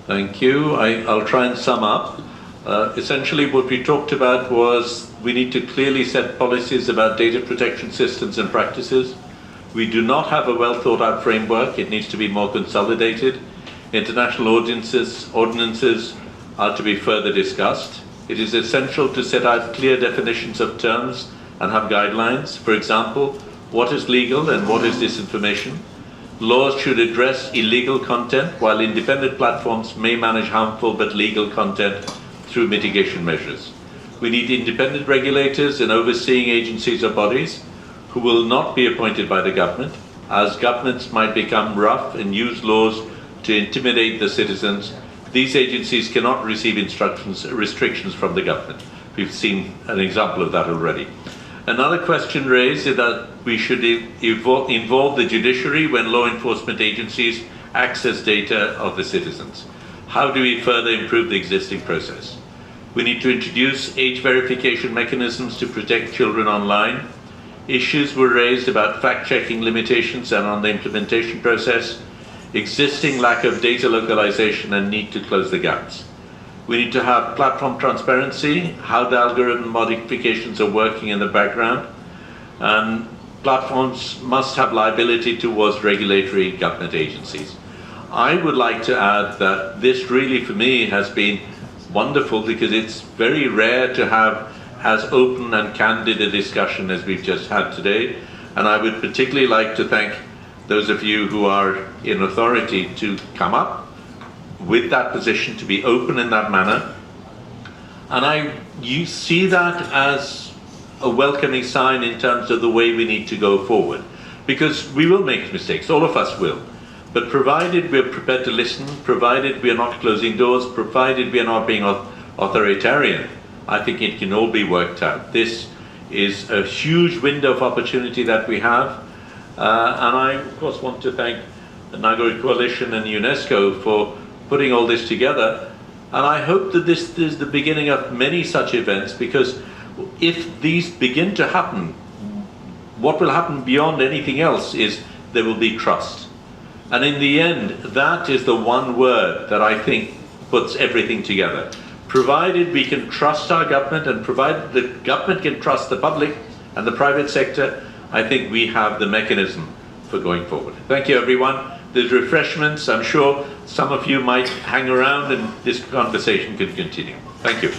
Thank you. I'll try and sum up. Essentially, what we talked about was we need to clearly set policies about data protection systems and practices. We do not have a well thought out framework. It needs to be more consolidated. International ordinances are to be further discussed. It is essential to set out clear definitions of terms and have guidelines. For example, what is legal and what is disinformation? Laws should address illegal content, while independent platforms may manage harmful but legal content through mitigation measures. We need independent regulators and overseeing agencies or bodies who will not be appointed by the government, as governments might become rough and use laws to intimidate the citizens. These agencies cannot receive restrictions from the government. We've seen an example of that already. Another question raised is that we should involve the judiciary when law enforcement agencies access data of the citizens. How do we further improve the existing process? We need to introduce age verification mechanisms to protect children online. Issues were raised about fact-checking limitations and on the implementation process, existing lack of data localization and need to close the gaps. We need to have platform transparency, how the algorithm modifications are working in the background, and platforms must have liability towards regulatory government agencies. I would like to add that this really for me has been wonderful because it's very rare to have as open and candid a discussion as we've just had today, and I would particularly like to thank those of you who are in authority to come up with that position, to be open in that manner. And you see that as a welcoming sign in terms of the way we need to go forward. Because we will make mistakes, all of us will. But provided we're prepared to listen, provided we are not closing doors, provided we are not being authoritarian, I think it can all be worked out. This is a huge window of opportunity that we have. And I, of course, want to thank the Nagarik Coalition and UNESCO for putting all this together. And I hope that this is the beginning of many such events, because if these begin to happen, what will happen beyond anything else is there will be trust. And in the end, that is the one word that I think puts everything together. Provided we can trust our government and provided the government can trust the public and the private sector, I think we have the mechanism for going forward. Thank you, everyone. There's refreshments. I'm sure some of you might hang around and this conversation can continue. Thank you.